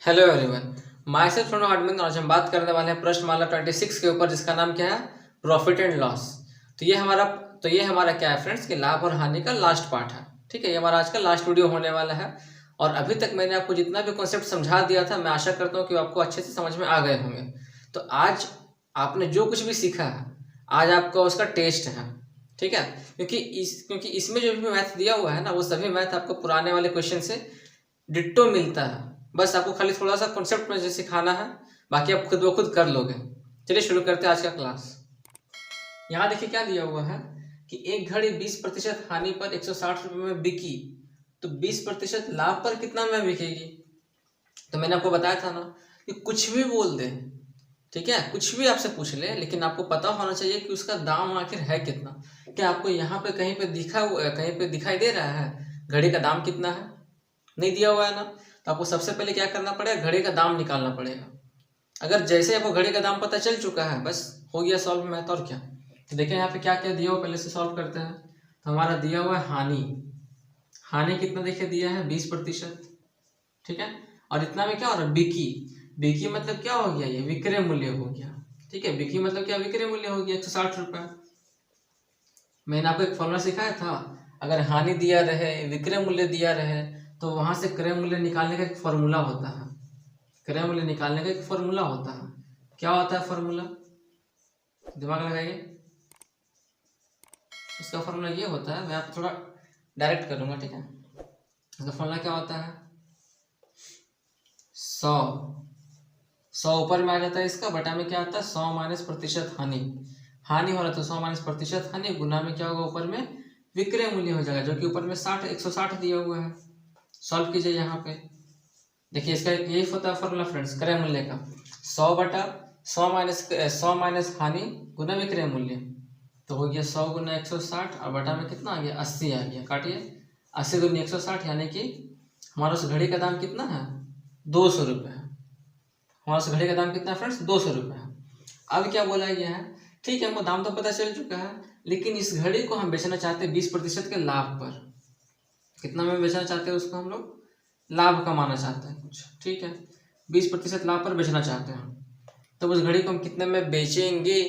Hello everyone, my self Sonu admin. आज हम बात करने वाले हैं प्रश्नमाला 26 के ऊपर, जिसका नाम क्या है, प्रॉफिट एंड लॉस। तो ये हमारा क्या है फ्रेंड्स, कि लाभ और हानि का लास्ट पार्ट है। ठीक है, ये हमारा आज का लास्ट वीडियो होने वाला है। और अभी तक मैंने आपको जितना भी कॉन्सेप्ट समझा दिया था, मैं आशा करता हूँ कि आपको अच्छे से समझ में आ गए होंगे। तो आज आपने जो कुछ भी सीखा है, आज आपका उसका टेस्ट है। ठीक है, क्योंकि इसमें जो भी मैथ दिया हुआ है ना, वो सभी मैथ आपको पुराने वाले क्वेश्चन से डिट्टो मिलता है। बस आपको खाली थोड़ा सा कॉन्सेप्ट में जैसे सिखाना है, बाकी आप खुद ब खुद कर लोगे। चलिए शुरू करते हैं आज का क्लास। यहाँ देखिए क्या दिया हुआ है कि एक घड़ी 20% हानि पर 160 रुपये में बिकी, तो 20% लाभ पर कितना में बिकेगी। तो मैंने आपको बताया था ना कि कुछ भी बोल दे, ठीक है, कुछ भी आपसे पूछ ले, लेकिन आपको पता होना चाहिए कि उसका दाम आखिर है कितना। क्या आपको यहाँ पे कहीं पे दिखाई दे रहा है घड़ी का दाम कितना है? नहीं दिया हुआ है ना। तो आपको सबसे पहले क्या करना पड़ेगा, घड़ी का दाम निकालना पड़ेगा। अगर जैसे आपको घड़ी का दाम पता चल चुका है, बस हो गया सॉल्व मैथ। और क्या, तो देखिए यहाँ पे क्या क्या दिया हुआ, पहले से सॉल्व करते हैं। तो हमारा दिया हुआ है हानि। हानि कितना देखिए दिया है, 20%। ठीक है, और इतना में क्या हो रहा है, बिकी। बिकी मतलब क्या हो गया, ये विक्रय मूल्य हो गया। ठीक है, बिकी मतलब क्या, विक्रय मूल्य हो गया 160 रुपये। मैंने आपको एक फॉर्मूला सिखाया था, अगर हानि दिया रहे, विक्रय मूल्य दिया रहे, तो वहां से क्रय मूल्य निकालने का एक फॉर्मूला होता है। क्रय मूल्य निकालने का एक फॉर्मूला होता है। क्या होता है फॉर्मूला, दिमाग लगाइए। उसका फॉर्मूला ये होता है, मैं आपको थोड़ा डायरेक्ट करूंगा। ठीक है, इसका फॉर्मूला क्या होता है, 100। 100 ऊपर में आ जाता है, इसका बटा में क्या आता है, 100 माइनस प्रतिशत हानि। हानि हो रहा है तो 100 माइनस प्रतिशत हानि, गुना में क्या होगा, ऊपर में विक्रय मूल्य हो जाएगा, जो कि ऊपर में 160 दिया हुआ है। सॉल्व कीजिए यहाँ पे। देखिए इसका यही होता है फॉर्मूला फ्रेंड्स, क्रय मूल्य का। 100 बटा 100 माइनस हानि गुना विक्रय मूल्य, तो हो गया 100 गुना 160, और बटा में कितना आ गया, 80 आ गया। काटिए, 80 गुना 160, यानी कि हमारा उस घड़ी का दाम कितना है, 200 रुपये है। हमारा उस घड़ी का दाम कितना है फ्रेंड्स, 200 रुपये है। अब क्या बोला गया है, ठीक है, हमको दाम तो पता चल चुका है, लेकिन इस घड़ी को हम बेचना चाहते हैं 20% के लाभ पर। कितना में बेचना चाहते हैं उसको, हम लोग लाभ कमाना चाहते हैं कुछ। ठीक है, 20% लाभ पर बेचना चाहते हैं। तो उस घड़ी को हम कितने में बेचेंगे,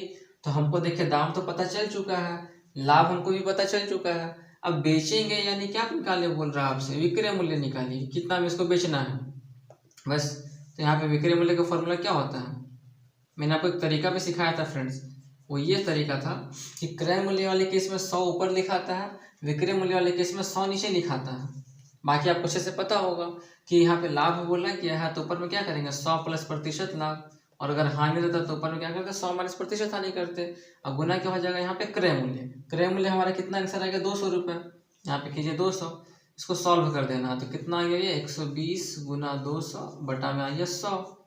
तो हमको देखिए दाम तो पता चल चुका है, लाभ हमको भी पता चल चुका है। अब बेचेंगे यानी क्या निकाले, बोल रहा है आपसे, विक्रय मूल्य निकालिए, कितना में इसको बेचना है बस। तो यहाँ पे विक्रय मूल्य का फॉर्मूला क्या होता है, मैंने आपको एक तरीका भी सिखाया था फ्रेंड्स। वो ये तरीका था कि क्रय मूल्य वाले केस में 100 ऊपर लिखाता है, विक्रय मूल्य वाले केस में 100 नीचे लिखाता है। बाकी आपको अच्छे से पता होगा कि यहाँ पे लाभ बोलना क्या है, तो ऊपर में क्या करेंगे, 100 प्लस प्रतिशत लाभ। और अगर हानि रहता तो ऊपर में क्या करते, 100 माइनस प्रतिशत हानि करते। और गुना क्या हो जाएगा, यहाँ पे क्रय मूल्य। क्रय मूल्य हमारा कितना आंसर आएगा, 200 रुपये। यहाँ पे कीजिए 200, इसको सॉल्व कर देना, तो कितना आ गया ये, 120 गुना 200 बटा में आ गया 100।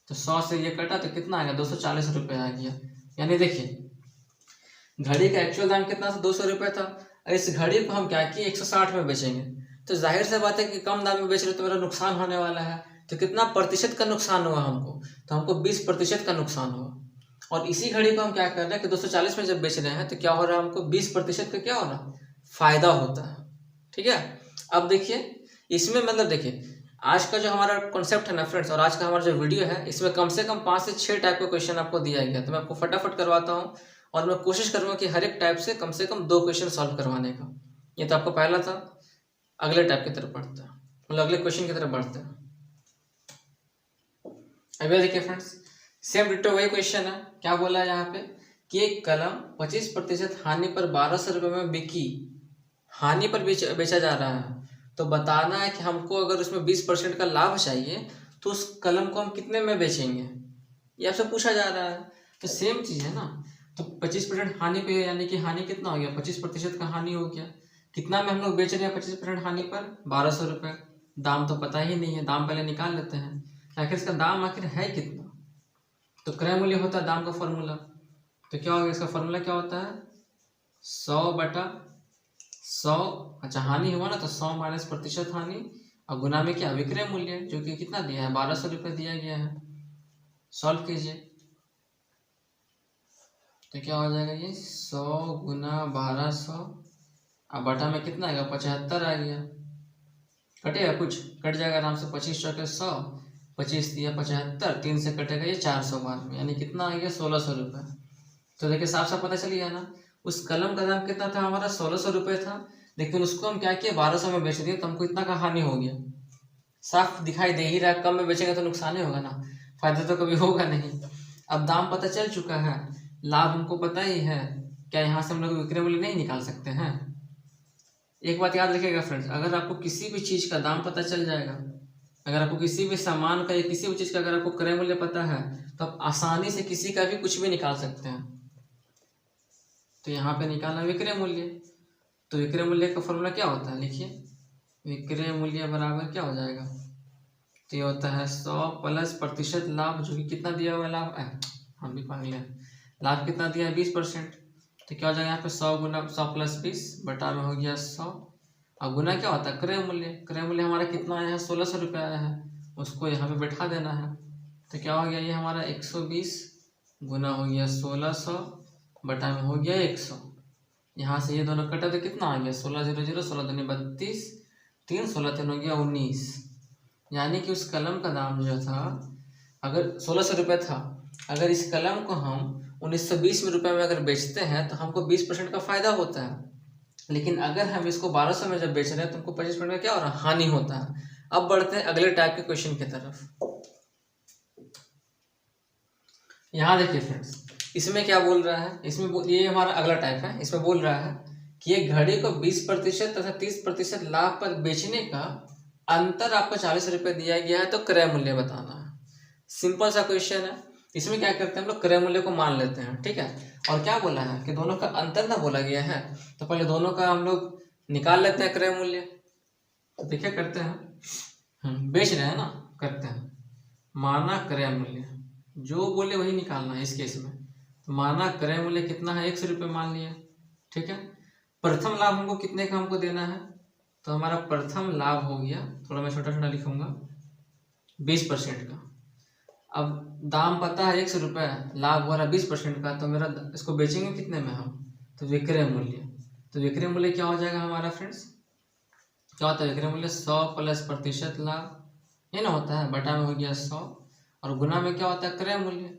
तो 100 से ये कटा तो कितना आ गया, 240 रुपये आ गया। यानी देखिए घड़ी का एक्चुअल दाम कितना था, 200 रुपये था। और इस घड़ी को हम क्या किए, 160 में बेचेंगे। तो जाहिर सी बात है कि कम दाम में बेच रहे तो मेरा नुकसान होने वाला है। तो कितना प्रतिशत का नुकसान हुआ हमको, तो हमको 20% का नुकसान हुआ। और इसी घड़ी को हम क्या कर रहे हैं कि 240 में जब बेच रहे हैं, तो क्या हो रहा है, हमको 20% का क्या हो रहा है, फायदा होता है। ठीक है, अब देखिए इसमें मतलब देखिए आज का जो हमारा कॉन्सेप्ट है ना फ्रेंड्स, और आज का हमारा जो वीडियो है, इसमें कम से कम 5 से 6 टाइप का क्वेश्चन आपको दिया गया। तो मैं आपको फटाफट करवाता हूँ, और मैं कोशिश करूंगा कि हर एक टाइप से कम 2 क्वेश्चन सॉल्व करवाने का। ये तो आपको पहला था। अगले टाइप की तरफ बढ़ते हैं, मतलब अगले क्वेश्चन की तरफ बढ़ते हैं। अभी देखिए फ्रेंड्स, सेम डिटो वही क्वेश्चन है। क्या बोला है यहाँ पे कि एक कलम 25% हानि पर 1200 रुपये में बिकी। हानि पर बेचा जा रहा है, तो बताना है कि हमको अगर उसमें 20% का लाभ चाहिए, तो उस कलम को हम कितने में बेचेंगे, ये आपसे पूछा जा रहा है। तो सेम चीज़ है ना। तो 25% हानि पे, यानी कि हानि कितना हो गया, 25% का हानि हो गया। कितना में हम लोग बेच रहे हैं 25% हानि पर, 1200 रुपये। दाम तो पता ही नहीं है, दाम पहले निकाल लेते हैं कि आखिर इसका दाम आखिर है कितना। तो क्रय मूल्य होता है दाम का फॉर्मूला। तो क्या होगा, इसका फॉर्मूला क्या होता है, 100/100। अच्छा हानि हुआ ना, तो 100 माइनस प्रतिशत हानि, और गुना में क्या, विक्रय मूल्य, जो कि कितना दिया है, 1200 रुपये दिया गया है। सॉल्व कीजिए, तो क्या हो जाएगा, ये 100 गुना 1200, अब बटा में कितना आएगा, 75 आ गया। कटेगा कुछ, कट जाएगा आराम से। 25 चौके 100, 25 दिया 75, 3 से कटेगा ये 412 यानी कितना आ गया 1600 रुपये। तो देखिए साफ साफ पता चल गया ना, उस कलम का दाम कितना था हमारा 1600 रुपये था, लेकिन उसको हम क्या किए 1200 में बेच दिए, तो हमको इतना का हानि हो गया। साफ दिखाई दे ही रहा है, कम में बेचेंगे तो नुकसान ही होगा ना, फायदा तो कभी होगा नहीं। अब दाम पता चल चुका है, लाभ हमको पता ही है, क्या यहाँ से हम लोग विक्रय मूल्य नहीं निकाल सकते हैं? एक बात याद रखिएगा फ्रेंड्स, अगर आपको किसी भी चीज़ का दाम पता चल जाएगा, अगर आपको किसी भी सामान का या किसी भी चीज़ का अगर आपको क्रय मूल्य पता है, तो आप आसानी से किसी का भी कुछ भी निकाल सकते हैं। तो यहाँ पे निकालना विक्रय मूल्य, तो विक्रय मूल्य का फॉर्मूला क्या होता है, लिखिए। विक्रय मूल्य बराबर क्या हो जाएगा, तो ये होता है 100 प्लस प्रतिशत लाभ, जो कि कितना दिया हुआ है लाभ, हम भी पढ़ लें, लाभ कितना दिया है 20%। तो क्या हो जाएगा यहाँ पे 100 गुना 100 प्लस 20 बटा में हो गया 100, और गुना क्या होता है क्रय मूल्य। क्रय मूल्य हमारा कितना आया है 1600 रुपये आया है, उसको यहाँ पे बैठा देना है। तो क्या हो गया ये हमारा 120 गुना हो गया 1600 बटा में हो गया 100। यहाँ से ये दोनों कटा तो कितना आ गया 16 0 0 16 दूनी 32, 3 16 3 हो गया 19। यानी कि उस कलम का दाम जो था अगर 1600 रुपये था, अगर इस कलम को हम 1920 रुपये में अगर बेचते हैं तो हमको 20% का फायदा होता है। लेकिन अगर हम इसको 1200 में जब बेच रहे हैं तो हमको 25% का क्या हो रहा है, हानि होता है। अब बढ़ते हैं अगले टाइप के क्वेश्चन की तरफ। यहाँ देखिए फ्रेंड्स, इसमें क्या बोल रहा है, इसमें ये हमारा अगला टाइप है, इसमें बोल रहा है कि ये घड़ी को 20% तथा 30% लाभ पर बेचने का अंतर आपको 40 रुपये दिया गया है, तो क्रय मूल्य बताना है। सिंपल सा क्वेश्चन है। इसमें क्या करते हैं हम लोग क्रय मूल्य को मान लेते हैं, ठीक है। और क्या बोला है कि दोनों का अंतर ना बोला गया है, तो पहले दोनों का हम लोग निकाल लेते हैं क्रय मूल्य। तो देखिए करते हैं, बेच रहे हैं ना, करते हैं माना क्रय मूल्य, जो बोले वही निकालना है इस केस में। तो माना क्रय मूल्य कितना है 100 रुपये मान लिया, ठीक है। प्रथम लाभ हमको कितने का हमको देना है, तो हमारा प्रथम लाभ हो गया, थोड़ा मैं छोटा छोटा लिखूंगा, 20% का। अब दाम पता है 100 रुपये, लाभ हो रहा है 20% का, तो मेरा इसको बेचेंगे कितने में हम, तो विक्रय मूल्य। तो विक्रय मूल्य क्या हो जाएगा हमारा फ्रेंड्स, क्या होता है विक्रय मूल्य 100 प्लस प्रतिशत लाभ, ये ना होता है, बटा में हो गया 100, और गुना में क्या होता है क्रय मूल्य।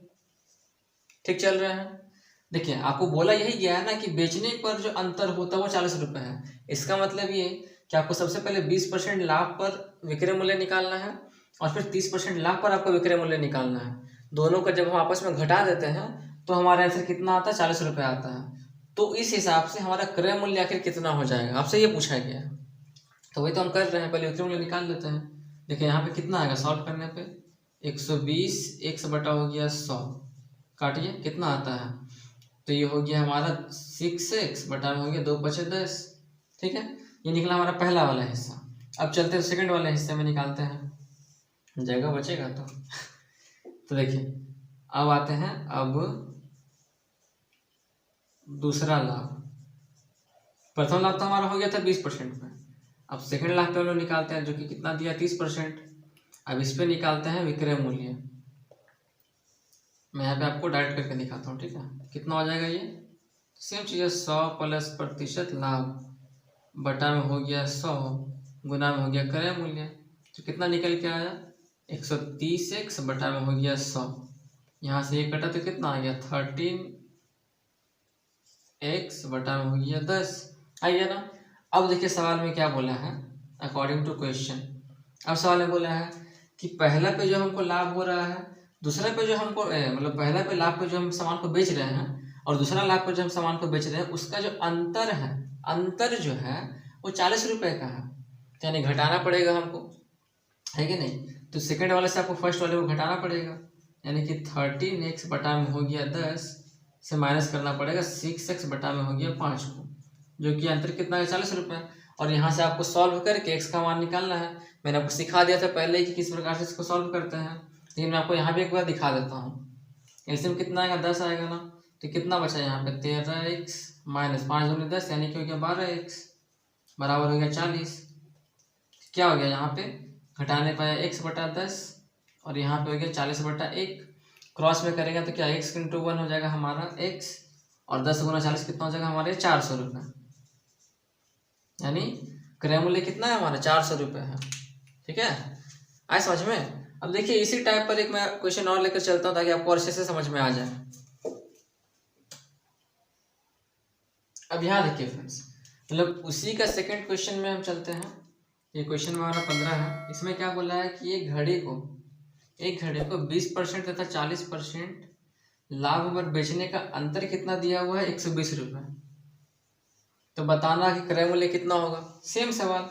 ठीक चल रहा है। देखिए आपको बोला यही गया है ना कि बेचने पर जो अंतर होता है वो 40 रुपये है। इसका मतलब ये कि आपको सबसे पहले 20% लाभ पर विक्रय मूल्य निकालना है, और फिर 30% लाभ पर आपको विक्रय मूल्य निकालना है। दोनों का जब हम आपस में घटा देते हैं तो हमारा आंसर कितना आता है 40 रुपये आता है। तो इस हिसाब से हमारा क्रय मूल्य आखिर कितना हो जाएगा, आपसे ये पूछा गया है। तो वही तो हम कर रहे हैं, पहले विक्रय मूल्य निकाल लेते हैं। देखिए यहाँ पे कितना आएगा, सॉल्व करने पे 120 1 बटा हो गया 100, काटिए कितना आता है, तो ये हो गया हमारा 6x बटा में हो गया 2 5 10, ठीक है। ये निकला हमारा पहला वाला हिस्सा। अब चलते हैं सेकंड वाले हिस्से में, निकालते हैं, जगह बचेगा तो देखिए अब आते हैं, अब दूसरा लाभ। प्रथम लाभ तो हमारा हो गया था 20% में, अब सेकंड लाभ पे हम लोग निकालते हैं, जो कि कितना दिया 30%। अब इस पे निकालते हैं विक्रय मूल्य। मैं यहाँ पे आपको डायरेक्ट करके दिखाता हूँ, ठीक है। कितना हो जाएगा ये, सेम चीज़ है, 100 प्लस प्रतिशत लाभ बटा में हो गया 100 गुना में हो गया क्रय मूल्य। तो कितना निकल के आया 130x बटा में हो गया 100। यहाँ से ये कटा तो कितना आ गया 13x बटा में हो गया 10, आइए ना। अब देखिए सवाल में क्या बोला है, अकॉर्डिंग टू क्वेश्चन। अब सवाल में बोला है कि पहला पे जो हमको लाभ हो रहा है, दूसरे पे जो हमको मतलब पहला पे लाभ पे जो हम सामान को बेच रहे हैं, और दूसरा लाभ पे जो हम सामान को बेच रहे हैं, उसका जो अंतर है, अंतर जो है वो 40 रुपये का है। यानी घटाना पड़ेगा हमको, है कि नहीं। तो सेकंड वाले से आपको फर्स्ट वाले को घटाना पड़ेगा, यानी कि 13x बटा में हो गया 10 से माइनस करना पड़ेगा 6x बटा में हो गया 5 को, जो कि अंतर कितना है 40 रुपये। और यहाँ से आपको सॉल्व करके x का मान निकालना है। मैंने आपको सिखा दिया था पहले कि किस प्रकार से इसको सॉल्व करते हैं, लेकिन मैं आपको यहाँ भी एक बार दिखा देता हूँ। इसमें कितना आएगा 10 आएगा ना, तो कितना बचा यहाँ पे 13x माइनस 5 दूनी 10, यानी कि हो गया 12x बराबर हो गया 40। क्या हो गया यहाँ पे घटाने पाया x बटा 10, और यहाँ पे हो गया 40 बटा 1, क्रॉस में करेंगे तो क्या x इंटू 1 हो जाएगा हमारा x, और 10 गुना 40 कितना हो जाएगा हमारे 400 रुपये। यानी क्रय मूल्य कितना है हमारा 400 रुपये है। ठीक है, आए समझ में। अब देखिए इसी टाइप पर एक मैं क्वेश्चन और लेकर चलता हूँ ताकि आपको और अच्छे से समझ में आ जाए। अब यहाँ देखिए फ्रेंड्स, मतलब उसी का सेकंड क्वेश्चन में हम चलते हैं। ये क्वेश्चन हमारा 15 है। इसमें क्या बोला है कि एक घड़ी को 20% तथा 40% लाभ पर बेचने का अंतर कितना दिया हुआ है, 120 रुपये। तो बताना कि क्रय मूल्य कितना होगा। सेम सवाल,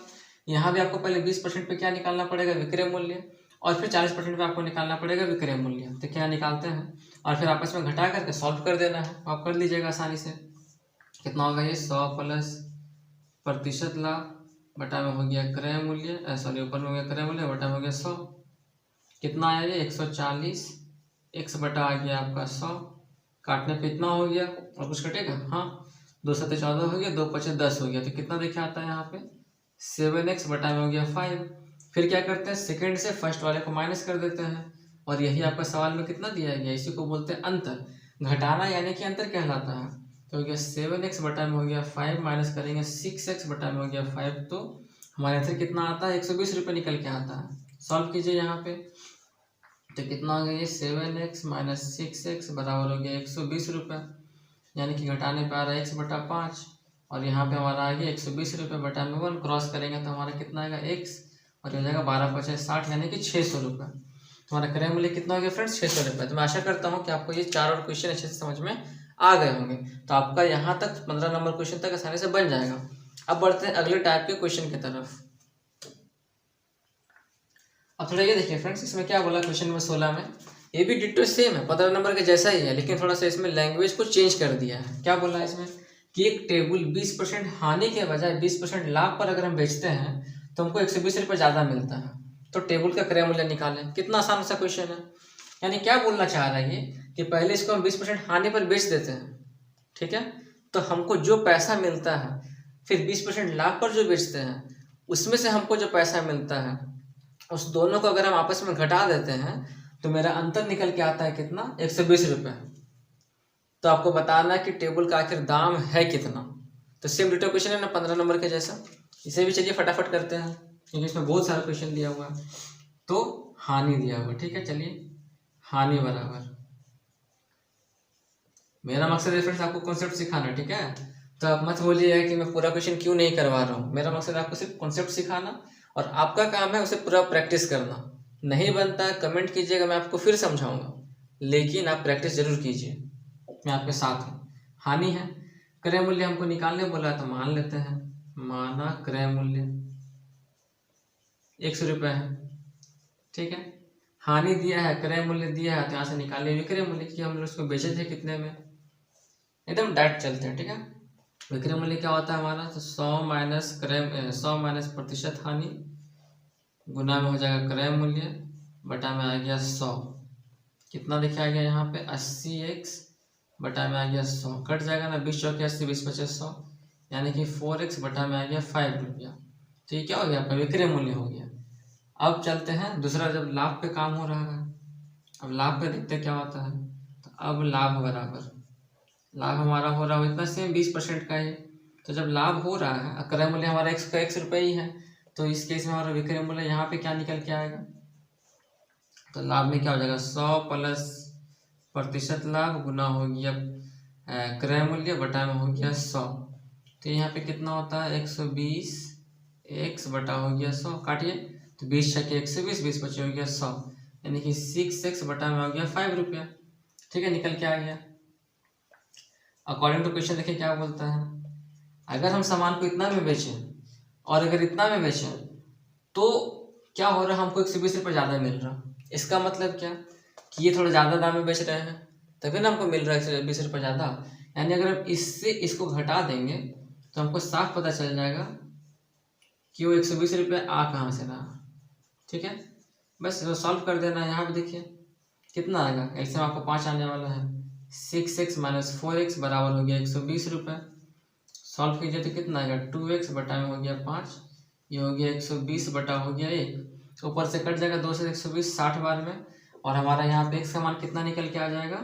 यहाँ भी आपको पहले 20% पे क्या निकालना पड़ेगा, विक्रय मूल्य, और फिर 40% पे आपको निकालना पड़ेगा विक्रय मूल्य। तो क्या निकालते हैं और फिर आपस में घटा करके सॉल्व कर देना है। आप कर लीजिएगा आसानी से। कितना होगा ये, 100 प्लस प्रतिशत लाभ बटा में हो गया क्रय मूल्य, सॉरी ऊपर में हो गया क्रय मूल्य बटा में हो गया 100। कितना आया ये 140, x बटा आ गया आपका 100। काटने पे इतना हो गया और कुछ कटेगा, हाँ 2 7 14 हो गया, 2 5 10 हो गया। तो कितना देखिए आता है यहाँ पे 7x बटा में हो गया 5। फिर क्या करते हैं, सेकंड से फर्स्ट वाले को माइनस कर देते हैं और यही आपका सवाल में कितना दिया गया, इसी को बोलते हैं अंतर। घटाना यानी कि अंतर कहलाता है। तो हो गया 7x बटा में हो गया 5 माइनस करेंगे 6x बटा में हो गया 5। तो हमारे आंसर कितना आता है, 120 रुपये निकल के आता है। सॉल्व कीजिए यहाँ पे, तो कितना हो गया ये 7x माइनस 6x बराबर हो गया 120 रुपये, यानी कि घटाने पे आ रहा है x बटा 5 और यहाँ पे हमारा आ गया 120 रुपये बटा में 1। क्रॉस करेंगे तो हमारा कितना आएगा x और हो जाएगा 12 × 5 = 60, यानी कि 600 रुपये। तुम्हारा क्रय मूल्य कितना हो गया फ्रेंड्स, 600 रुपये। तो मैं आशा करता हूँ कि आपको ये 4 और क्वेश्चन अच्छे से समझ में आ गए होंगे। तो आपका यहाँ तक 15 नंबर क्वेश्चन तक आसानी से बन जाएगा। अब बढ़ते हैं अगले टाइप के क्वेश्चन की तरफ। अब थोड़ा ये देखिए फ्रेंड्स, इसमें क्या बोला क्वेश्चन नंबर 16 में, ये भी डिट्टो सेम है, 15 नंबर के जैसा ही है, लेकिन थोड़ा सा इसमें लैंग्वेज को चेंज कर दिया है। क्या बोला है इसमें कि एक टेबल 20% हानि के बजाय 20% लाभ पर अगर हम बेचते हैं तो हमको 120 रुपये ज़्यादा मिलता है। तो टेबल का क्रय मूल्य निकालें। कितना आसान सा क्वेश्चन है। यानी क्या बोलना चाह रहा है ये कि पहले इसको हम 20% हानि पर बेच देते हैं, ठीक है, तो हमको जो पैसा मिलता है, फिर 20% लाभ पर जो बेचते हैं उसमें से हमको जो पैसा मिलता है, उस दोनों को अगर हम आपस में घटा देते हैं तो मेरा अंतर निकल के आता है कितना, 120 रुपये। तो आपको बताना है कि टेबल का आखिर दाम है कितना। तो सेम डिटो क्वेश्चन है ना 15 नंबर के जैसा। इसे भी चलिए फटाफट करते हैं क्योंकि इसमें बहुत सारा क्वेश्चन दिया हुआ है। तो हानि दिया हुआ, ठीक है, चलिए हानि बराबर, मेरा मकसद है फ्रेंड्स आपको कॉन्सेप्ट सिखाना, ठीक है। तो आप मत बोलिए कि मैं पूरा क्वेश्चन क्यों नहीं करवा रहा हूँ। मेरा मकसद आपको सिर्फ कॉन्सेप्ट सिखाना और आपका काम है उसे पूरा प्रैक्टिस करना। नहीं बनता है कमेंट कीजिएगा, मैं आपको फिर समझाऊंगा, लेकिन आप प्रैक्टिस जरूर कीजिए, मैं आपके साथ हूँ। हानि है, क्रय मूल्य हमको निकालने बोला तो मान लेते हैं, माना क्रय मूल्य 100 रुपये है, ठीक है। हानि दिया है, क्रय मूल्य दिया है, तो यहाँ से निकालिए विक्रय मूल्य कि हम लोग उसको बेचे थे कितने में। एकदम डायरेक्ट चलते हैं, ठीक है। विक्रय मूल्य क्या होता है हमारा, तो 100 माइनस प्रतिशत हानि गुना में हो जाएगा क्रय मूल्य बटा में आ गया 100। कितना देखा गया यहाँ पे 80x बटा में आ गया 100, कट जाएगा ना, 20 चौके 80, 20 पचे 100, यानी कि 4x बटा में आ गया 5 रुपया। तो ये क्या हो गया आपका विक्रय मूल्य हो गया। अब चलते हैं दूसरा, जब लाभ पे काम हो रहा है, अब लाभ पे देखते क्या होता है। तो अब लाभ बराबर, लाभ हमारा हो रहा है इतना सेम 20% का ही। तो जब लाभ हो रहा है, क्रय मूल्य हमारा x का 1 रुपये ही है, तो इस केस में हमारा विक्रय मूल्य यहाँ पे क्या निकल के आएगा, तो लाभ में क्या हो जाएगा 100 प्लस प्रतिशत लाभ गुना हो गया क्रय मूल्य बटा में हो गया 100। तो यहाँ पे कितना होता है 120 x बटा हो गया 100, काटिए तो 20 छके 120, 20 पचे हो गया 100, यानी कि 6x बटा में हो गया 5 रुपया, ठीक है, निकल के आ गया। अकॉर्डिंग टू क्वेश्चन देखिए क्या बोलता है, अगर हम सामान को इतना में बेचें और अगर इतना में बेचें तो क्या हो रहा है, हमको 120 रुपये ज़्यादा मिल रहा। इसका मतलब क्या कि ये थोड़ा ज़्यादा दाम में बेच रहे हैं तभी ना हमको मिल रहा है 120 रुपये ज़्यादा। यानी अगर हम इससे इसको घटा देंगे तो हमको साफ पता चल जाएगा कि वो 120 रुपये आ कहाँ से रहा, ठीक है। बस सॉल्व कर देना। यहाँ पे देखिए कितना आएगा, ऐसे में आपको 5 आने वाला है, 6x माइनस 4x बराबर हो गया 120 रुपये। सॉल्व कीजिए तो कितना आएगा 2x बटा में हो गया 5, ये हो गया 120 बटा हो गया 1, ऊपर से कट जाएगा 2 से 120 60 बार में, और हमारा यहाँ पे x का मान कितना निकल के आ जाएगा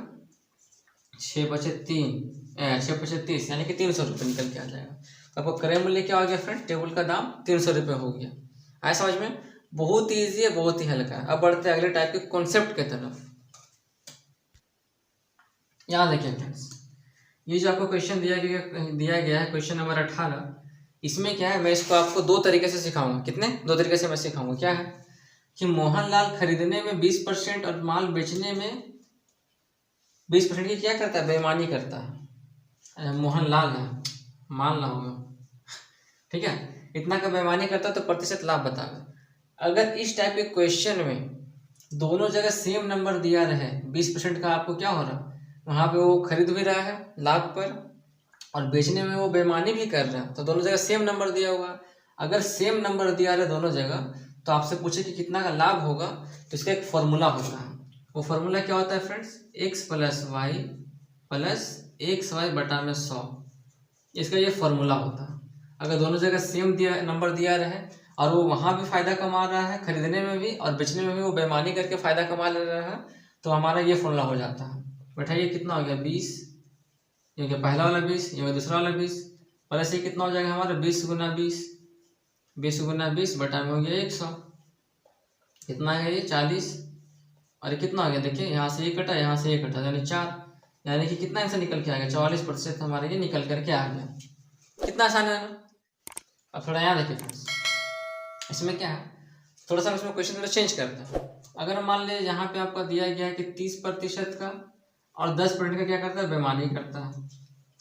6 बचे 30, यानी कि 300 रुपये निकल के आ जाएगा। तो आपको क्रय मूल्य क्या हो गया फ्रेंड, टेबल का दाम 300 रुपये हो गया। आया समझ में। बहुत ही ईजी है, बहुत ही हल्का है। अब बढ़ते हैं अगले टाइप के कॉन्सेप्ट की तरफ। यहाँ देखिए फ्रेंड्स, ये जो आपको क्वेश्चन दिया गया है क्वेश्चन नंबर 18, इसमें क्या है, मैं इसको आपको दो तरीके से सिखाऊंगा। कितने? दो तरीके से मैं सिखाऊंगा। क्या है कि मोहनलाल खरीदने में 20% और माल बेचने में 20% की क्या करता है, बेईमानी करता है। मोहनलाल है, मान ला होगा, ठीक है, इतना का बेईमानी करता है तो प्रतिशत लाभ बताओ। अगर इस टाइप के क्वेश्चन में दोनों जगह सेम नंबर दिया रहे, 20% का आपको क्या हो रहा, वहाँ पे वो खरीद भी रहा है लाभ पर और बेचने में वो बेईमानी भी कर रहा है, तो दोनों जगह सेम नंबर दिया हुआ। अगर सेम नंबर दिया रहे दोनों जगह, तो आपसे पूछे कि कितना का लाभ होगा, तो इसका एक फॉर्मूला होता है। वो फॉर्मूला क्या होता है फ्रेंड्स, x + y बटा में 100, इसका ये फॉर्मूला होता है। अगर दोनों जगह सेम नंबर दिया रहे और वो वहाँ भी फायदा कमा रहा है, खरीदने में भी और बेचने में भी वो बेईमानी करके फायदा कमा ले रहा है, तो हमारा ये फॉर्मूला हो जाता है। बैठाइए कितना हो गया, 20, ये क्या पहला वाला 20, ये दूसरा वाला 20, प्लस ये कितना हो जाएगा हमारा 20 × 20, 20 × 20 बटा में हो गया 100, कितना है ये 40, और ये कितना हो गया, देखिए यहाँ से ये कटा, यहाँ से ये कटा, यानी 4, यानी कि कितना आंसर निकल के आ गया, 44% हमारे ये निकल करके आ गया। कितना आसान है ना। अब थोड़ा यहाँ देखिए फ्रेंड्स, इसमें क्या है, थोड़ा सा इसमें क्वेश्चन थोड़ा चेंज करते हैं। अगर मान लीजिए यहाँ पे आपका दिया गया है कि 30% का और 10% का क्या करता है, बेईमानी करता है।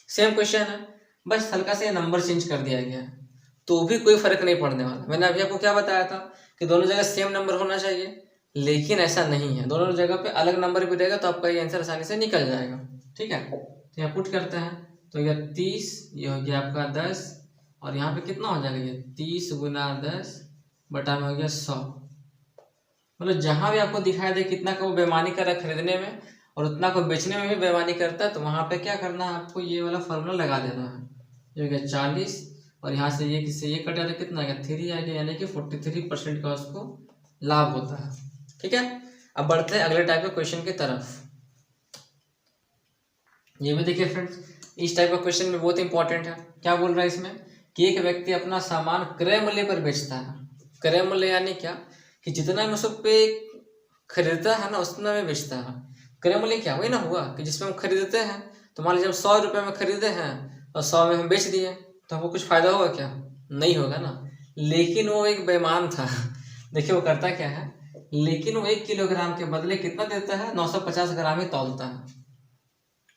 सेम क्वेश्चन है, बस हल्का से नंबर चेंज कर दिया गया है, तो भी कोई फर्क नहीं पड़ने वाला। मैंने अभी आपको क्या बताया था कि दोनों जगह सेम नंबर होना चाहिए, लेकिन ऐसा नहीं है, दोनों जगह पे अलग नंबर भी रहेगा, तो आपका ये आंसर आसानी से निकल जाएगा। ठीक है, तो यहाँ पुट करते हैं, तो ये 30, ये हो गया आपका 10, और यहाँ पे कितना हो जाएगा, ये 30 × 10 बटा में हो गया 100। मतलब जहाँ भी आपको दिखाई दे कितना का वो बेईमानी कर रहा है खरीदने में और उतना को बेचने में भी बेईमानी करता है, तो वहाँ पे क्या करना है, आपको ये वाला फॉर्मूला लगा देना है। जो गया 40, और यहाँ से ये किससे ये कटा तो कितना आ गया, 3 आ गया, यानी कि 43% का उसको लाभ होता है। ठीक है, अब बढ़ते हैं अगले टाइप के क्वेश्चन की तरफ। ये भी देखिए फ्रेंड्स, इस टाइप का क्वेश्चन में बहुत इंपॉर्टेंट है। क्या बोल रहा है इसमें कि एक व्यक्ति अपना सामान क्रय मूल्य पर बेचता है। क्रय मूल्य यानी क्या, कि जितना में उस पे खरीदता है ना, उतना में बेचता है। क्रय मूल्य क्या, वही ना हुआ कि जिसमें हम खरीदते हैं, तो मान लीजिए हम 100 रुपये में खरीदे हैं और 100 में हम बेच दिए, तो हमको कुछ फायदा होगा क्या, नहीं होगा ना। लेकिन वो एक बेईमान था। देखिए वो करता क्या है, लेकिन वो 1 किलोग्राम के बदले कितना देता है, 950 ग्राम ही तौलता है,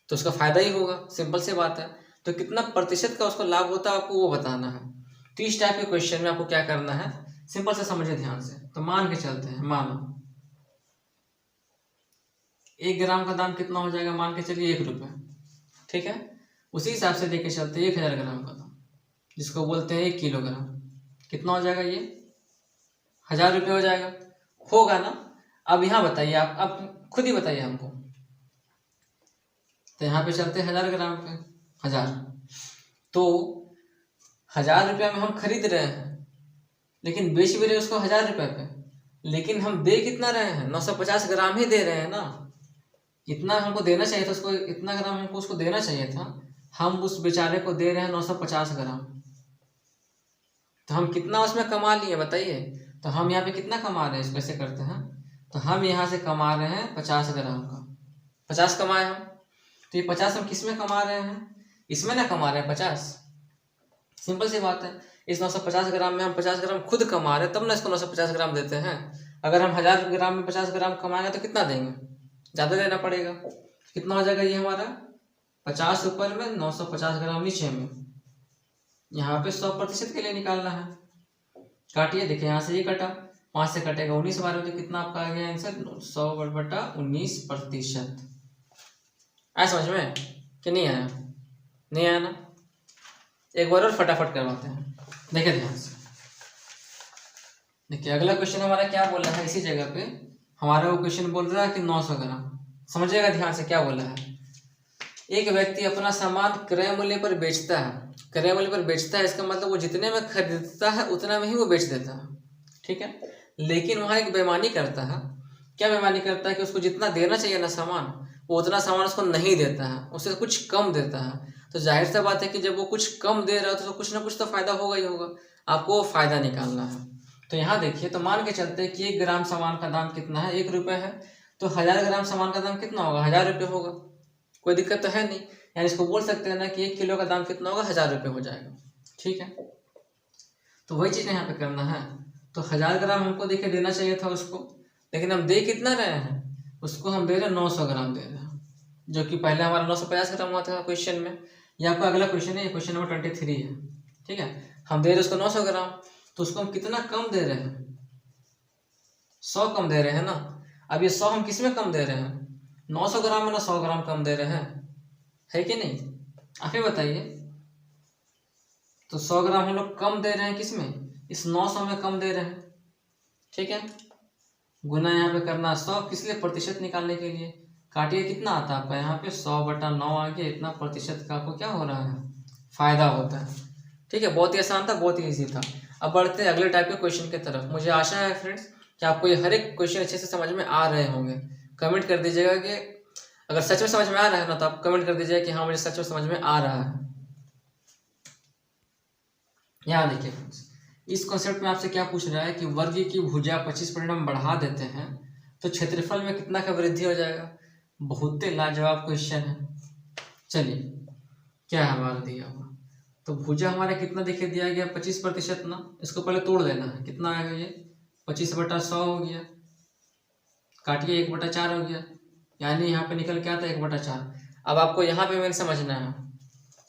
तो उसका फायदा ही होगा, सिंपल सी बात है। तो कितना प्रतिशत का उसको लाभ होता है, आपको वो बताना है। तो इस टाइप के क्वेश्चन में आपको क्या करना है, सिंपल से समझिए ध्यान से। तो मान के चलते हैं, मानो 1 ग्राम का दाम कितना हो जाएगा, मान के चलिए 1 रुपये। ठीक है, उसी हिसाब से लेके चलते हैं 1000 ग्राम का दाम, जिसको बोलते हैं 1 किलोग्राम, कितना हो जाएगा, ये 1000 रुपये हो जाएगा, होगा ना। अब यहाँ बताइए, आप अब खुद ही बताइए हमको। तो यहाँ पे चलते हैं 1000 ग्राम पे, 1000, तो 1000 रुपये में हम खरीद रहे हैं, लेकिन बेच भी रहे उसको 1000 रुपये पे, लेकिन हम दे कितना रहे हैं, 950 ग्राम ही दे रहे हैं ना। इतना हमको देना चाहिए था उसको, इतना ग्राम हमको उसको देना चाहिए था, हम उस बेचारे को दे रहे हैं 950 ग्राम, तो हम कितना उसमें कमा लिए बताइए। तो हम यहाँ पे कितना कमा रहे हैं, इसको ऐसे करते हैं, तो हम यहाँ से कमा रहे हैं 50 ग्राम का, 50 कमाए हम, तो ये 50 हम किस में कमा रहे हैं, इसमें ना कमा रहे हैं 50। सिंपल सी बात है, इस 950 ग्राम में हम 50 ग्राम खुद कमा रहे हैं, तब ना इसको 950 ग्राम देते हैं। अगर हम 1000 ग्राम में 50 ग्राम कमाएंगे तो कितना देंगे, ज़्यादा देना पड़ेगा। कितना हो जाएगा ये हमारा, 50 ऊपर में 950 ग्राम नीचे में, यहाँ पे 100% के लिए निकालना है। काटिए, देखिए यहाँ से ये कटा, 5 से कटेगा 19 बार, तो कितना आपका आ गया आंसर, 100/19%। आया समझ में कि नहीं आया, नहीं आया ना। एक बार और फटाफट करवाते हैं, देखिए ध्यान से। देखिए अगला क्वेश्चन हमारा क्या बोल रहा है, इसी जगह पे हमारा वो क्वेश्चन बोल रहा है कि 900 ग्राम। समझिएगा ध्यान से क्या बोला है, एक व्यक्ति अपना सामान क्रय मूल्य पर बेचता है। क्रय मूल्य पर बेचता है, इसका मतलब वो जितने में खरीदता है उतना में ही वो बेच देता है। ठीक है, लेकिन वहाँ एक बेईमानी करता है। क्या बेईमानी करता है कि उसको जितना देना चाहिए ना सामान, वो उतना सामान उसको नहीं देता है, उससे कुछ कम देता है। तो जाहिर सा बात है कि जब वो कुछ कम दे रहा है तो कुछ ना कुछ तो फायदा होगा ही होगा, आपको वो फायदा निकालना है। तो यहाँ देखिए, तो मान के चलते हैं कि 1 ग्राम सामान का दाम कितना है, 1 रुपये है, तो 1000 ग्राम सामान का दाम कितना होगा, 1000 रुपये होगा। कोई दिक्कत तो है नहीं, यानी इसको बोल सकते हैं ना कि 1 किलो का दाम कितना होगा, 1000 रुपये हो जाएगा। ठीक है, तो वही चीज़ यहाँ पे करना है। तो 1000 ग्राम हमको देखिए देना चाहिए था उसको, लेकिन हम दे कितना रहे हैं, उसको हम दे रहे हैं 900 ग्राम दे रहे हैं, जो कि पहले हमारा 950 ग्राम हुआ था क्वेश्चन में। ये आपका अगला क्वेश्चन है, क्वेश्चन नंबर 23 है। ठीक है, हम दे रहे हैं उसको 900 ग्राम, तो उसको हम कितना कम दे रहे हैं, 100 कम दे रहे हैं ना। अब ये 100 हम किस में कम दे रहे हैं, 900 ग्राम में ना 100 ग्राम कम दे रहे हैं, है कि नहीं, आप ही बताइए। तो 100 ग्राम हम लोग कम दे रहे हैं किस में, इस 900 में कम दे रहे हैं। ठीक है, गुना यहाँ पे करना 100, किस लिए, प्रतिशत निकालने के लिए। काटिए, कितना आता है आपका यहाँ पे 100/9 आ गया, इतना प्रतिशत का आपको क्या हो रहा है, फायदा होता है। ठीक है, बहुत ही आसान था, बहुत ही ईजी था। अब बढ़ते हैं अगले टाइप के क्वेश्चन की तरफ। मुझे आशा है फ्रेंड्स कि आपको ये हर एक क्वेश्चन अच्छे से समझ में आ रहे होंगे। कमेंट कर दीजिएगा कि अगर सच में समझ में आ रहा है ना, तो आप कमेंट कर दीजिएगा कि हाँ मुझे सच में समझ में आ रहा है। यहाँ देखिए फ्रेंड्स, इस कॉन्सेप्ट में आपसे क्या पूछ रहा है कि वर्ग की भुजा 25% हम बढ़ा देते हैं तो क्षेत्रफल में कितना का वृद्धि हो जाएगा। बहुत ही लाजवाब क्वेश्चन है। चलिए, क्या हमारा दिया हुआ, तो भुजा हमारा कितना देखिए दिया गया 25% ना, इसको पहले तोड़ देना है, कितना आएगा ये 25/100 हो गया, काटिए 1/4 हो गया, यानी यहाँ पे निकल के आता है 1/4। अब आपको यहाँ पे मेन समझना है,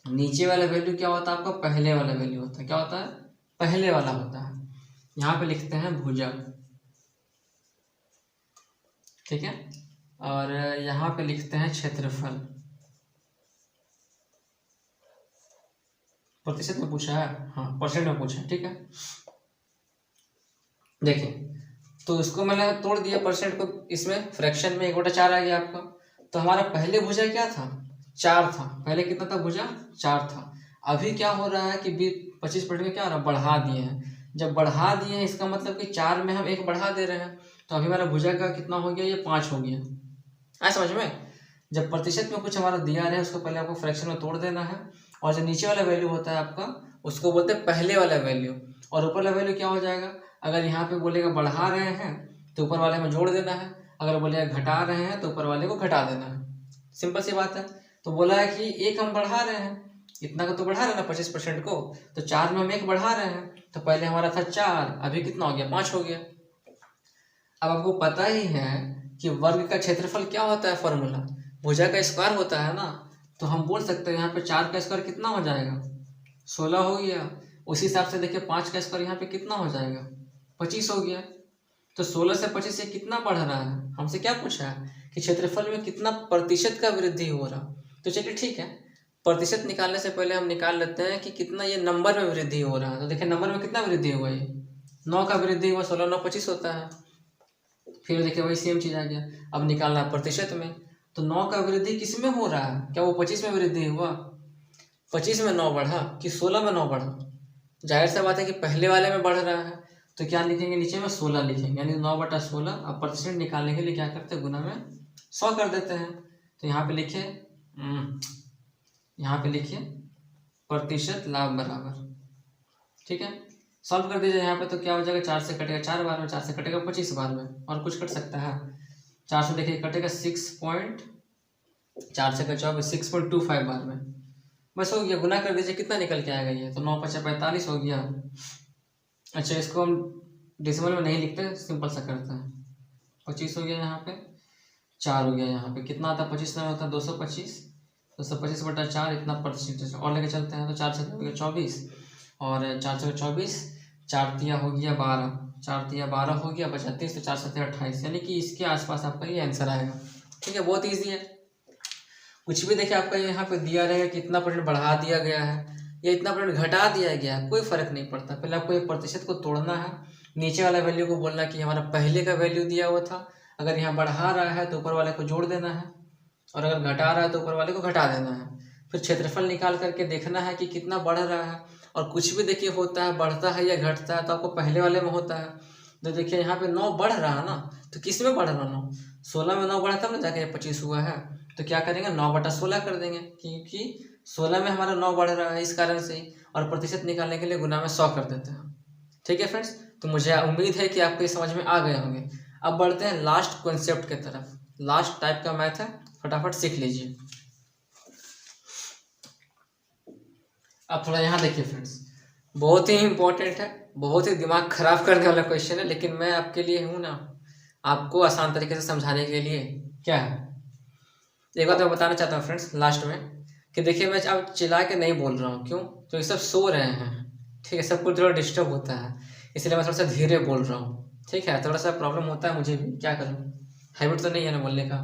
नीचे वाला वैल्यू क्या होता है आपका, पहले वाला वैल्यू होता है, क्या होता है, पहले वाला होता है। यहाँ पे लिखते हैं भुजा, ठीक है, और यहाँ पे लिखते हैं क्षेत्रफल। प्रतिशत में पूछा है, हाँ परसेंट में पूछा है, ठीक है। देखिए, तो इसको मैंने तोड़ दिया परसेंट को, इसमें फ्रैक्शन में 1/4 आ गया आपका। तो हमारा पहले भुजा क्या था, 4 था, पहले कितना था भुजा, 4 था। अभी क्या हो रहा है कि 25% में क्या हो रहा है, बढ़ा दिए हैं। जब बढ़ा दिए हैं इसका मतलब कि 4 में हम 1 बढ़ा दे रहे हैं, तो अभी हमारा भुजा का कितना हो गया, ये 5 हो गया। आया समझ में। जब प्रतिशत में कुछ हमारा दिया रहे उसको पहले आपको फ्रैक्शन में तोड़ देना है, और जो नीचे वाला वैल्यू होता है आपका उसको बोलते हैं पहले वाला वैल्यू, और ऊपर वाला वैल्यू क्या हो जाएगा। अगर यहाँ पे बोलेगा बढ़ा रहे हैं तो ऊपर वाले में जोड़ देना है, अगर बोलेगा घटा रहे हैं तो ऊपर वाले को घटा देना है। सिंपल सी बात है। तो बोला है कि 1 हम बढ़ा रहे हैं, इतना का तो बढ़ा रहे हैं ना 25% को, तो 4 में हम 1 बढ़ा रहे हैं, तो पहले हमारा था 4, अभी कितना हो गया, 5 हो गया। अब आपको पता ही है कि वर्ग का क्षेत्रफल क्या होता है, फॉर्मूला भुजा का स्क्वायर होता है ना। तो हम बोल सकते हैं यहाँ पे 4 का स्क्वायर कितना हो जाएगा, 16 हो गया। उसी हिसाब से देखिए 5 का स्क्वायर यहाँ पे कितना हो जाएगा, 25 हो गया। तो 16 से 25 से कितना बढ़ रहा है, हमसे क्या पूछा है कि क्षेत्रफल में कितना प्रतिशत का वृद्धि हो रहा। तो चलिए ठीक है, प्रतिशत निकालने से पहले हम निकाल लेते हैं कि कितना ये नंबर में वृद्धि हो रहा है। तो देखिए नंबर में कितना वृद्धि हुआ, ये 9 का वृद्धि हुआ, 16 9 25 होता है। फिर देखिए वही सेम चीज़ आ गया, अब निकालना है प्रतिशत में। तो 9 का वृद्धि किस में हो रहा है, क्या वो 25 में वृद्धि हुआ, 25 में 9 बढ़ा कि 16 में 9 बढ़ा। जाहिर सा बात है कि पहले वाले में बढ़ रहा है, तो क्या लिखेंगे नीचे में 16 लिखेंगे, यानी 9/16। अब प्रतिशत निकालने के लिए क्या करते हैं, गुना में 100 कर देते हैं। तो यहाँ पे लिखिए, यहाँ पे लिखिए प्रतिशत लाभ बराबर, ठीक है। सॉल्व कर दीजिए यहाँ पे, तो क्या हो जाएगा, 4 से कटेगा 4 बार में, 4 से कटेगा 25 बार में, और कुछ कट सकता है। 4 से देखिए कटेगा 4 से कट 6.25 बार में, बस हो गया। गुना कर दीजिए, कितना निकल के आएगा ये, तो 9 5 45 हो गया। अच्छा, इसको हम डेसिमल में नहीं लिखते, सिंपल सा करते हैं। 25 हो गया, यहाँ पे 4 हो गया, यहाँ पे कितना आता है, 25 में होता है 225, 225/4 इतना प्रतिशत और लेके चलते हैं। तो 4 से हो गया 24, और 4 से 24, 4 तिया हो गया 12, 4 तिया 12 हो गया, 35, तो 4 7 28, यानी कि इसके आसपास आपका ये आंसर आएगा। ठीक है, बहुत ईजी है। कुछ भी देखिए आपका यहाँ पे दिया रहेगा कि इतना % बढ़ा दिया गया है या इतना % घटा दिया गया है, कोई फर्क नहीं पड़ता। पहले आपको ये प्रतिशत को तोड़ना है, नीचे वाला वैल्यू को बोलना कि हमारा पहले का वैल्यू दिया हुआ था, अगर यहाँ बढ़ा रहा है तो ऊपर वाले को जोड़ देना है, और अगर घटा रहा है तो ऊपर वाले को घटा देना है। फिर क्षेत्रफल निकाल करके देखना है कि कितना बढ़ रहा है। और कुछ भी देखिए होता है, बढ़ता है या घटता है, तो आपको पहले वाले में होता है। तो देखिए यहाँ पे 9 बढ़ रहा है ना, तो किस में बढ़ रहा है 9, 16 में 9 बढ़ा तब ना जाके 25 हुआ है। तो क्या करेंगे, 9/16 कर देंगे, क्योंकि 16 में हमारा 9 बढ़ रहा है इस कारण से ही। और प्रतिशत निकालने के लिए गुना में 100 कर देते हैं। ठीक है फ्रेंड्स, तो मुझे उम्मीद है कि आपको ये समझ में आ गए होंगे। अब बढ़ते हैं लास्ट कॉन्सेप्ट की तरफ। लास्ट टाइप का मैथ है, फटाफट सीख लीजिए। अब थोड़ा यहाँ देखिए फ्रेंड्स, बहुत ही इंपॉर्टेंट है, बहुत ही दिमाग खराब करने वाला क्वेश्चन है, लेकिन मैं आपके लिए हूँ ना, आपको आसान तरीके से समझाने के लिए। क्या है, एक बात मैं बताना चाहता हूँ फ्रेंड्स लास्ट में, कि देखिए मैं अब चिल्ला के नहीं बोल रहा हूँ। क्यों? तो ये सब सो रहे हैं, ठीक है, सबको थोड़ा डिस्टर्ब होता है, इसलिए मैं थोड़ा सा धीरे बोल रहा हूँ। ठीक है, थोड़ा सा प्रॉब्लम होता है मुझे भी, क्या करूँ, हैबिट तो नहीं है ना बोलने का,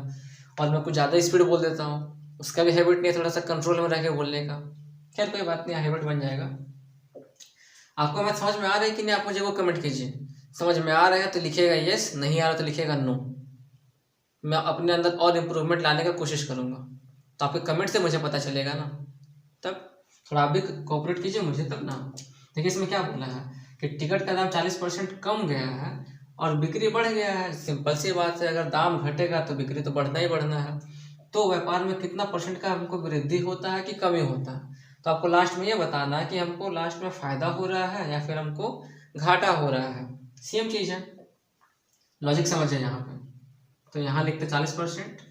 और मैं कुछ ज़्यादा स्पीड बोल देता हूँ, उसका भी हैबिट नहीं है, थोड़ा सा कंट्रोल में रह के बोलने का। खैर कोई बात नहीं, हैबिट बन जाएगा। आपको बात समझ में आ रही है कि नहीं, आप मुझे वो कमेंट कीजिए। समझ में आ रहा है तो लिखिएगा यस, नहीं आ रहा तो लिखिएगा नो। मैं अपने अंदर और इम्प्रूवमेंट लाने का कोशिश करूँगा, तो आपके कमेंट से मुझे पता चलेगा ना, तब थोड़ा आप भी कोऑपरेट कीजिए मुझे तब ना। देखिए इसमें क्या बोला है कि टिकट का दाम 40% कम गया है और बिक्री बढ़ गया है। सिंपल सी बात है, अगर दाम घटेगा तो बिक्री तो बढ़ना ही बढ़ना है। तो व्यापार में कितना परसेंट का हमको वृद्धि होता है कि कमी होता है, तो आपको लास्ट में ये बताना है कि हमको लास्ट में फायदा हो रहा है या फिर हमको घाटा हो रहा है। सेम चीज़ है, लॉजिक समझिए यहाँ पे। तो यहाँ लिखते 40%,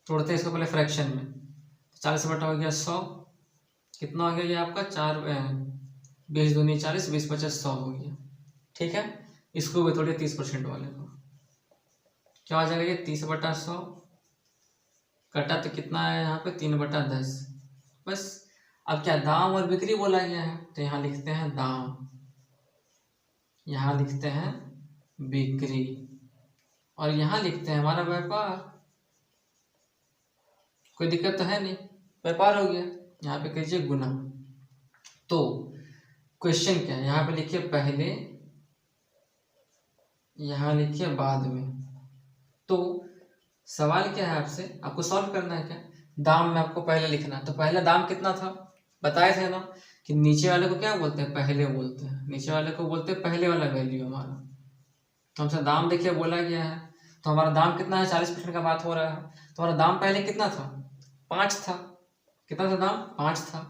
तोड़ते हैं इसको पहले फ्रैक्शन में, 40 बटा हो गया 100, कितना हो गया ये आपका 4 20 दूनी 40, 20 50 100 हो गया। ठीक है, इसको भी थोड़े 30% वाले को, क्या हो जाएगा ये 30/100, कटा तो कितना है यहाँ पे 3/10। बस, अब क्या दाम और बिक्री बोला गया है, तो यहाँ लिखते हैं दाम, यहाँ लिखते हैं बिक्री, और यहाँ लिखते हैं हमारा व्यापार। कोई दिक्कत तो है नहीं, व्यापार हो गया। यहाँ पे कीजिए गुना। तो क्वेश्चन क्या है, यहाँ पे लिखिए पहले, यहाँ लिखिए बाद में। तो सवाल क्या है आपसे, आपको सॉल्व करना है क्या, दाम में आपको पहले लिखना। तो पहला दाम कितना था, बताए थे ना कि नीचे वाले को क्या बोलते हैं, पहले बोलते हैं, नीचे वाले को बोलते हैं पहले वाला वैल्यू हमारा। तो हमसे दाम देखिए बोला गया है, तो हमारा दाम कितना है, 40% का बात हो रहा है, तो हमारा दाम पहले कितना था, 5 था। कितना था दाम, 5 था।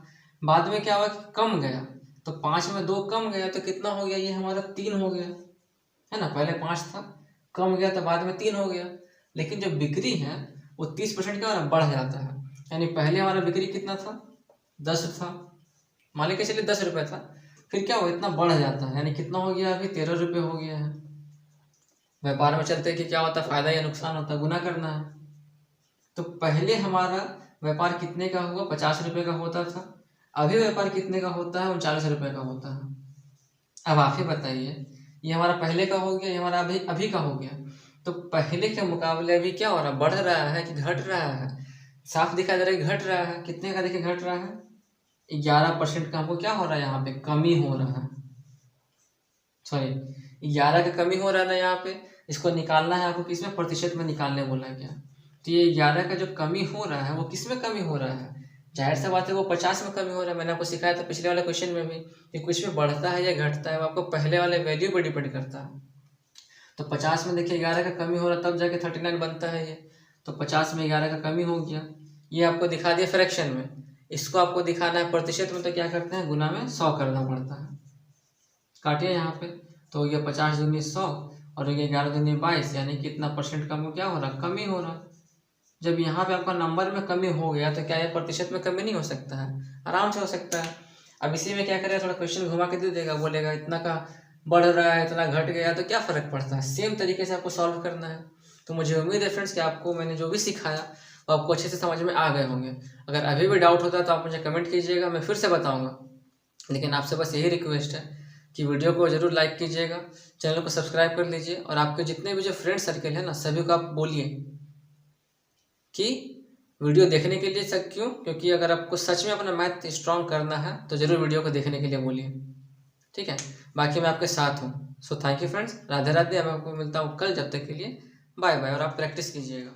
बाद में क्या हुआ कि कम गया, तो 5 में 2 कम गया, तो कितना हो गया ये हमारा 3 हो गया, है ना। पहले 5 था, कम गया तो बाद में 3 हो गया। लेकिन जो बिक्री है वो 30% का बढ़ जाता है, यानी पहले हमारा बिक्री कितना था, 10 था, मान लीजिए चलिए 10 रुपये था, फिर क्या हुआ इतना बढ़ जाता है, यानी कितना हो गया अभी 13 रुपये हो गया है। व्यापार में चलते कि क्या होता है, फायदा या नुकसान होता है, गुना करना है। तो पहले हमारा व्यापार कितने का हुआ, 50 रुपये का होता था, अभी व्यापार कितने का होता है, 39 रुपये का होता है। अब आप ही बताइए, ये हमारा पहले का हो गया, ये हमारा अभी का हो गया, तो पहले के मुकाबले अभी क्या हो रहा है, बढ़ रहा है कि घट रहा है, साफ दिखाई दे रहा है घट रहा है। कितने का देखिए घट रहा है, 11% का हमको क्या हो रहा है, यहाँ पे कमी हो रहा है, सॉरी 11 का कमी हो रहा है ना यहाँ पे। इसको निकालना है आपको, किसमें, प्रतिशत में निकालने बोला गया। तो ये 11 का जो कमी हो रहा है वो किस में कमी हो रहा है, जाहिर सा बात है वो 50 में कमी हो रहा है। मैंने आपको सिखाया था पिछले वाले क्वेश्चन में भी कि कुछ में बढ़ता है या घटता है, वो आपको पहले वाले वैल्यू पर डिपेंड करता है। तो 50 में देखिए 11 का कमी हो रहा है, तब जाके 39 बनता है ये। तो 50 में 11 का कमी हो गया, ये आपको दिखा दिया फ्रैक्शन में। इसको आपको दिखाना है प्रतिशत में, तो क्या करते हैं, गुना में 100 करना पड़ता है। काटिए यहाँ पे, तो ये 50 दूनी 100 और ये 11 दूनी 22, यानी कितना परसेंट कम क्या हो रहा है, कमी हो रहा है। जब यहाँ पे आपका नंबर में कमी हो गया तो क्या ये प्रतिशत में कमी नहीं हो सकता है, आराम से हो सकता है। अब इसी में क्या करेगा, थोड़ा क्वेश्चन घुमा के दे देगा, बोलेगा इतना का बढ़ रहा है, इतना घट गया, तो क्या फ़र्क पड़ता है, सेम तरीके से आपको सॉल्व करना है। तो मुझे उम्मीद है फ्रेंड्स कि आपको मैंने जो भी सिखाया वो आपको अच्छे से समझ में आ गए होंगे। अगर अभी भी डाउट होता है तो आप मुझे कमेंट कीजिएगा, मैं फिर से बताऊँगा। लेकिन आपसे बस यही रिक्वेस्ट है कि वीडियो को ज़रूर लाइक कीजिएगा, चैनल को सब्सक्राइब कर लीजिए, और आपके जितने भी जो फ्रेंड सर्कल है ना, सभी को आप बोलिए कि वीडियो देखने के लिए सब। क्यों? क्योंकि अगर आपको सच में अपना मैथ स्ट्रॉन्ग करना है तो ज़रूर वीडियो को देखने के लिए बोलिए, ठीक है। बाकी मैं आपके साथ हूँ। So thank you friends, Radhe Radhe. मैं आपको मिलता हूँ कल, जब तक के लिए बाय बाय, और आप प्रैक्टिस कीजिएगा।